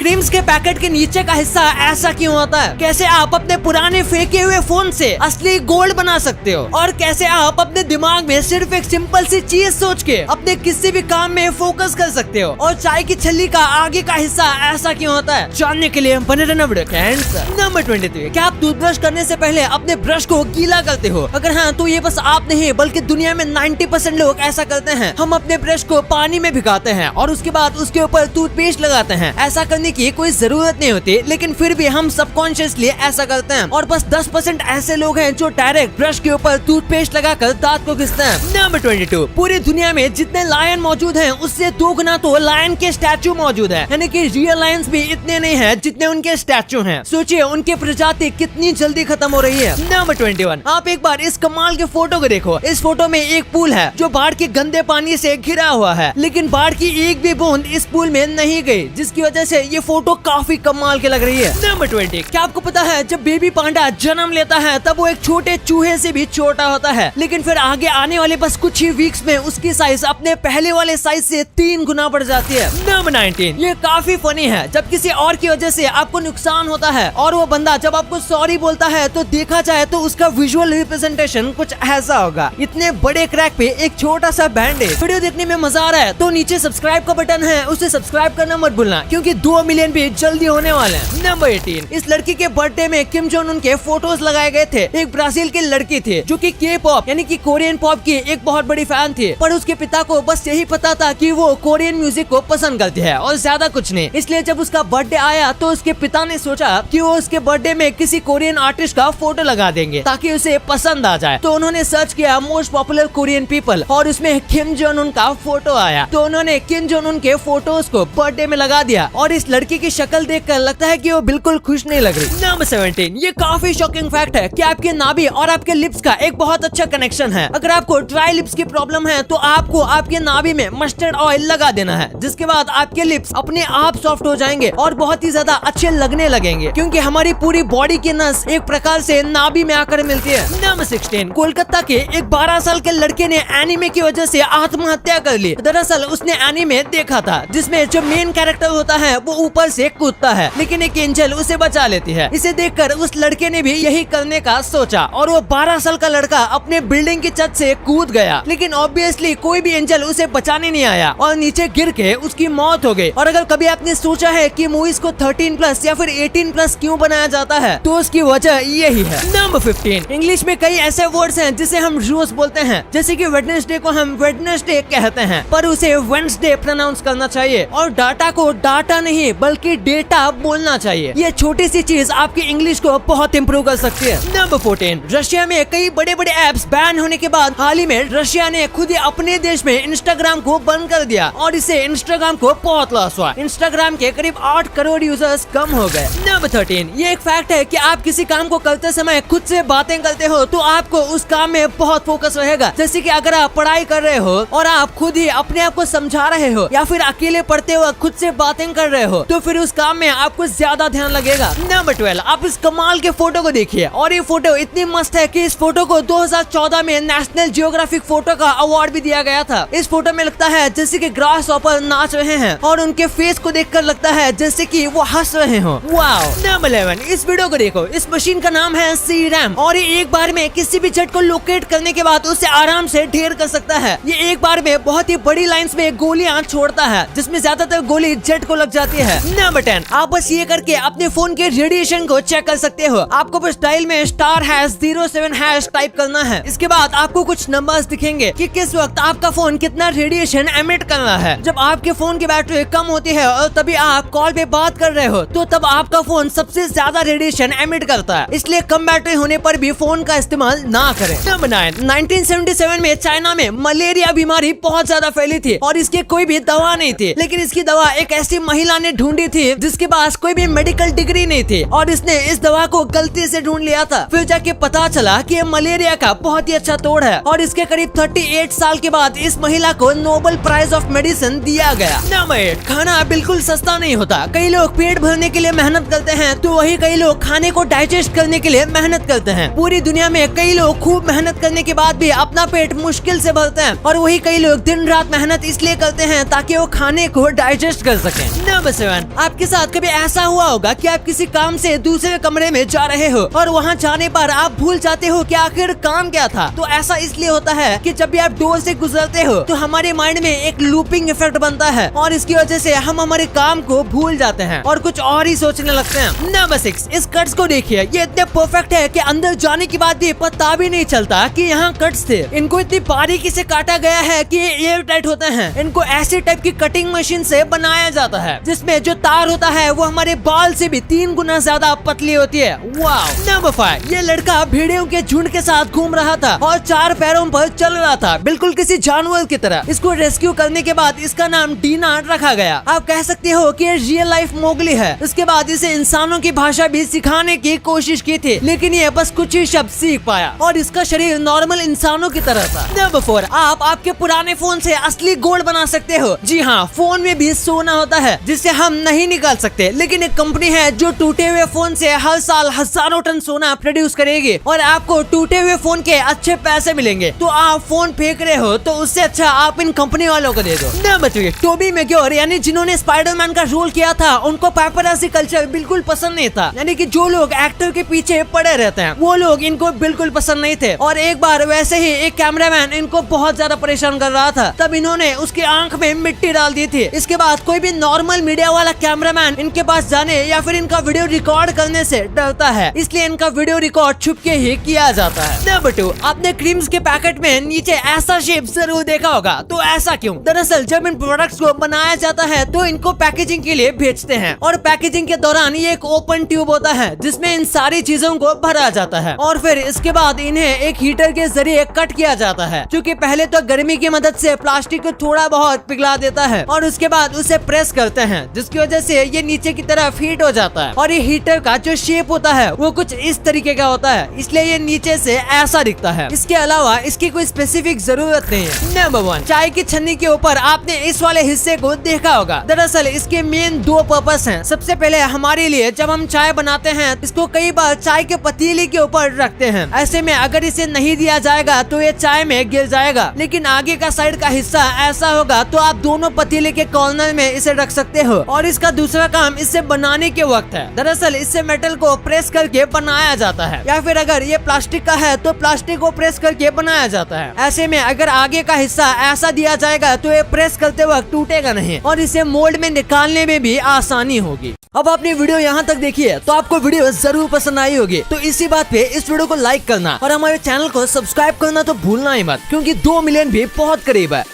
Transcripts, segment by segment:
Dreams के packet के नीचे का हिस्सा ऐसा क्यों होता है? कैसे आप अपने पुराने फेंके हुए फोन से असली गोल्ड बना सकते हो? और कैसे आप अपने दिमाग में सिर्फ एक सिंपल सी चीज सोच के अपने किसी भी काम में फोकस कर सकते हो? और चाय की छल्ली का आगे का हिस्सा ऐसा क्यों होता है? जानने के लिए बने रहना वीडियो के एंड तक। नंबर 23, क्या आप टूथब्रश करने से पहले अपने ब्रश को गीला करते हो? अगर हाँ तो ये बस आप नहीं बल्कि दुनिया में 90% लोग ऐसा करते हैं। हम अपने ब्रश को पानी में भिगाते हैं और उसके बाद उसके ऊपर टूथपेस्ट लगाते हैं। ऐसा करने की कोई जरूरत नहीं होती, लेकिन फिर भी हम सबकॉन्शियसली ऐसा करते हैं। और बस 10% ऐसे लोग हैं जो डायरेक्ट ब्रश के ऊपर टूथपेस्ट लगाकर दांत को घिसते हैं। नंबर 22, पूरी दुनिया में जितने लायन मौजूद हैं उससे 2 गुना तो लायन के स्टैचू मौजूद है, यानी कि रियल लायंस भी इतने नहीं हैं जितने उनके स्टैचू हैं। सोचिए उनकी प्रजाति कितनी जल्दी खत्म हो रही है। नंबर 21, आप एक बार इस कमाल के फोटो को देखो। इस फोटो में एक पूल है जो बाढ़ के गंदे पानी से घिरा हुआ है, लेकिन बाढ़ की एक भी बूंद इस पूल में नहीं गई, जिसकी वजह से ये फोटो काफी कमाल की लग रही है। नंबर 20, क्या आपको पता है जब बेबी पांडा जन्म लेता है तब वो एक छोटे चूहे से भी छोटा होता है, लेकिन फिर आगे आने वाले बस कुछ ही वीक्स में उसकी साइज अपने पहले वाले साइज से 3 गुना बढ़ जाती है। नंबर 19, ये काफी फनी है। जब किसी और की वजह से आपको नुकसान होता है और वो बंदा जब आपको सॉरी बोलता है तो देखा जाए तो उसका विजुअल रिप्रेजेंटेशन कुछ ऐसा होगा। इतने बड़े क्रैक पे एक छोटा सा बैंडेज। वीडियो देखने में मजा आ रहा है तो नीचे सब्सक्राइब का बटन है, उसे सब्सक्राइब करना मत भूलना क्योंकि 2 मिलियन भी जल्दी होने वाले हैं। नंबर 18, इस लड़की के बर्थडे में किम जोंग उन के फोटोज लगाए गए थे। एक ब्राजील की लड़की थी जो कि के-पॉप यानी कि कोरियन पॉप की एक बहुत बड़ी फैन थी, पर उसके पिता को बस यही पता था कि वो कोरियन म्यूजिक को पसंद करती है और ज्यादा कुछ नहीं। इसलिए जब उसका बर्थडे आया तो उसके पिता ने सोचा कि वो उसके बर्थडे में किसी कोरियन आर्टिस्ट का फोटो लगा देंगे ताकि उसे पसंद आ जाए। तो उन्होंने सर्च किया मोस्ट पॉपुलर कोरियन पीपल और उसमें किम जोंग उन का फोटो आया। तो उन्होंने किम जोंग उन के फोटोज को बर्थडे में लगा दिया और इस लड़की की शक्ल देखकर लगता है कि वो बिल्कुल खुश नहीं लग रही। नंबर 17, ये काफी शॉकिंग फैक्ट है कि आपके नाभि और आपके लिप्स का एक बहुत अच्छा कनेक्शन है। अगर आपको ड्राई लिप्स की प्रॉब्लम है तो आपको आपके नाभि में मस्टर्ड ऑयल लगा देना है, जिसके बाद आपके लिप्स अपने आप सॉफ्ट हो जाएंगे और बहुत ही ज्यादा अच्छे लगने लगेंगे, क्योंकि हमारी पूरी बॉडी की नस एक प्रकार से नाभि में आकर मिलती है। नंबर 16, कोलकाता के एक 12 साल के लड़के ने एनीमे की वजह से आत्महत्या कर ली। दरअसल उसने एनीमे देखा था जिसमें जो मेन कैरेक्टर होता है वो ऊपर से कूदता है, लेकिन एक एंजल उसे बचा लेती है। इसे देखकर उस लड़के ने भी यही करने का सोचा और वो 12 साल का लड़का अपने बिल्डिंग की छत से कूद गया, लेकिन ऑब्वियसली कोई भी एंजल उसे बचाने नहीं आया और नीचे गिर के उसकी मौत हो गई। और अगर कभी आपने सोचा है कि मूवीज को 13+ या फिर 18+ क्यों बनाया जाता है तो उसकी वजह यही है। नंबर 15, इंग्लिश में कई ऐसे वर्ड्स हैं जिसे हम रोज बोलते हैं, जैसे कि वेडनेसडे को हम वेडनेसडे कहते हैं पर उसे वेडनेसडे प्रोनाउंस करना चाहिए और डाटा को डाटा नहीं बल्कि डेटा बोलना चाहिए। ये छोटी सी चीज आपकी इंग्लिश को बहुत इंप्रूव कर सकती है। नंबर 14, रशिया में कई बड़े बड़े एप्स बैन होने के बाद हाल ही में रशिया ने खुद ही अपने देश में इंस्टाग्राम को बंद कर दिया और इससे इंस्टाग्राम को बहुत लॉस हुआ। इंस्टाग्राम के करीब 8 करोड़ यूजर्स कम हो गए। नंबर 13, ये एक फैक्ट है कि आप किसी काम को करते समय खुद से बातें करते हो तो आपको उस काम में बहुत फोकस रहेगा। जैसे कि अगर आप पढ़ाई कर रहे हो और आप खुद ही अपने आप को समझा रहे हो या फिर अकेले पढ़ते हुए खुद से बातें कर रहे हो तो फिर उस काम में आपको ज्यादा ध्यान लगेगा। नंबर 12, आप इस कमाल के फोटो को देखिए और ये फोटो इतनी मस्त है कि इस फोटो को 2014 में नेशनल जियोग्राफिक फोटो का अवार्ड भी दिया गया था। इस फोटो में लगता है जैसे कि ग्रास हॉपर नाच रहे हैं और उनके फेस को देखकर लगता है जैसे कि वो हंस रहे हो। वाओ। नंबर 11, इस वीडियो को देखो। इस मशीन का नाम है सीरैम और ये एक बार में किसी भी जेट को लोकेट करने के बाद उसे आराम से ढेर कर सकता है। ये एक बार में बहुत ही बड़ी लाइंस में गोलियां छोड़ता है जिसमें ज्यादातर गोली जेट को लग जाती है। नंबर 10, आप बस ये करके अपने फोन के रेडिएशन को चेक कर सकते हो। आपको बस डायल में *#07# टाइप करना है। इसके बाद आपको कुछ नंबर्स दिखेंगे कि किस वक्त आपका फोन कितना रेडिएशन एमिट कर रहा है। जब आपके फोन की बैटरी कम होती है और तभी आप कॉल पे बात कर रहे हो तो तब आपका फोन सबसे ज्यादा रेडिएशन एमिट करता है, इसलिए कम बैटरी होने पर भी फोन का इस्तेमाल ना करें। नंबर 9, 1977 में चाइना में मलेरिया बीमारी बहुत ज्यादा फैली थी और इसकी कोई भी दवा नहीं थी, लेकिन इसकी दवा एक ऐसी महिला ने ढूंढी थी जिसके पास कोई भी मेडिकल डिग्री नहीं थी और इसने इस दवा को गलती से ढूंढ लिया था। फिर जाके पता चला कि ये मलेरिया का बहुत ही अच्छा तोड़ है और इसके करीब 38 साल के बाद इस महिला को नोबेल प्राइज ऑफ मेडिसिन दिया गया। नंबर 8, खाना बिल्कुल सस्ता नहीं होता। कई लोग पेट भरने के लिए मेहनत करते हैं तो वही कई लोग खाने को डाइजेस्ट करने के लिए मेहनत करते हैं। पूरी दुनिया में कई लोग खूब मेहनत करने के बाद भी अपना पेट मुश्किल से भरते हैं और वही कई लोग दिन रात मेहनत इसलिए करते हैं ताकि वो खाने को डाइजेस्ट कर सकें। नंबर 7, कैमरामैन, आपके साथ कभी ऐसा हुआ होगा कि आप किसी काम से दूसरे कमरे में जा रहे हो और वहाँ जाने पर आप भूल जाते हो कि आखिर काम क्या था। तो ऐसा इसलिए होता है कि जब भी आप डोर से गुजरते हो तो हमारे माइंड में एक लूपिंग इफेक्ट बनता है और इसकी वजह से हम हमारे काम को भूल जाते हैं और कुछ और ही सोचने लगते हैं। नंबर 6, इस कट्स को देखिए, ये इतने परफेक्ट है कि अंदर जाने के बाद भी पता भी नहीं चलता कि यहाँ कट्स थे। इनको इतनी बारीकी से काटा गया है कि ये एयर टाइट होते हैं। इनको ऐसी टाइप की कटिंग मशीन से बनाया जाता है जिसमें जो तार होता है वो हमारे बाल से भी 3 गुना ज्यादा पतली होती है। वाओ। नंबर 5, ये लड़का भेड़ियों के झुंड के साथ घूम रहा था और 4 पैरों पर चल रहा था, बिल्कुल किसी जानवर की तरह। इसको रेस्क्यू करने के बाद इसका नाम डीना रखा गया। आप कह सकते हो कि ये रियल लाइफ मोगली है। इसके बाद इसे इंसानों की भाषा भी सिखाने की कोशिश की थी, लेकिन ये बस कुछ ही शब्द सीख पाया और इसका शरीर नॉर्मल इंसानों की तरह था। नंबर 4, आप आपके पुराने फोन से असली गोल्ड बना सकते हो। जी हाँ, फोन में भी सोना होता है जिसे हम नहीं निकाल सकते, लेकिन एक कंपनी है जो टूटे हुए फोन से हर साल हजारों टन सोना प्रोड्यूस करेगी और आपको टूटे हुए फोन के अच्छे पैसे मिलेंगे। तो आप फोन फेंक रहे हो तो उससे अच्छा आप इन कंपनी वालों को दे दो। नंबर 3, टोबी मैग्योर यानी जिन्होंने स्पाइडरमैन का रोल किया था, उनको पेपराजी कल्चर बिल्कुल पसंद नहीं था। यानी कि जो लोग एक्टर के पीछे पड़े रहते हैं वो लोग इनको बिल्कुल पसंद नहीं थे। और एक बार वैसे ही एक कैमरामैन इनको बहुत ज्यादा परेशान कर रहा था, तब इन्होंने उसकी आंख में मिट्टी डाल दी थी। इसके बाद कोई भी नॉर्मल मीडिया वाला कैमरामैन इनके पास जाने या फिर इनका वीडियो रिकॉर्ड करने से डरता है, इसलिए इनका वीडियो रिकॉर्ड छुप के ही किया जाता है। नंबर 2, आपने क्रीम्स के पैकेट में नीचे ऐसा शेप जरूर देखा होगा, तो ऐसा क्यों? दरअसल जब इन प्रोडक्ट्स को बनाया जाता है तो इनको पैकेजिंग के लिए भेजते हैं और पैकेजिंग के दौरान ये एक ओपन ट्यूब होता है जिसमें इन सारी चीजों को भरा जाता है और फिर इसके बाद इन्हें एक हीटर के जरिए कट किया जाता है, क्योंकि पहले तो गर्मी की मदद से प्लास्टिक को थोड़ा बहुत पिघला देता है और उसके बाद उसे प्रेस करते हैं, जिसकी वजह से ये नीचे की तरफ हीट हो जाता है। और ये हीटर का जो शेप होता है वो कुछ इस तरीके का होता है, इसलिए ये नीचे से ऐसा दिखता है। इसके अलावा इसकी कोई स्पेसिफिक जरूरत नहीं है। नंबर 1, चाय की छन्नी के ऊपर आपने इस वाले हिस्से को देखा होगा। दरअसल इसके मेन 2 पर्पस हैं। सबसे पहले हमारे लिए जब हम चाय बनाते हैं इसको कई बार चाय के पतीले के ऊपर रखते हैं। ऐसे में अगर इसे नहीं दिया जाएगा तो ये चाय में गिर जाएगा, लेकिन आगे का साइड का हिस्सा ऐसा होगा तो आप दोनों पतीले के कॉर्नर में इसे रख सकते हो। और इसका दूसरा काम इसे बनाने के वक्त है। दरअसल इससे मेटल को प्रेस करके बनाया जाता है, या फिर अगर ये प्लास्टिक का है तो प्लास्टिक को प्रेस करके बनाया जाता है। ऐसे में अगर आगे का हिस्सा ऐसा दिया जाएगा तो ये प्रेस करते वक्त टूटेगा नहीं और इसे मोल्ड में निकालने में भी आसानी होगी। अब आपने वीडियो यहाँ तक देखी है तो आपको वीडियो जरूर पसंद आई होगी, तो इसी बात पे इस वीडियो को लाइक करना और हमारे चैनल को सब्सक्राइब करना तो भूलना ही मत, क्योंकि 2 मिलियन भी बहुत करीब है।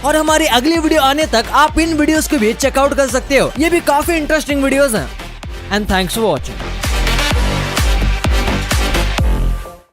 और हमारी अगली वीडियो आने तक आप इन वीडियोस को भी चेकआउट कर सकते हो, ये भी काफी इंटरेस्टिंग वीडियोस हैं। And thanks for watching.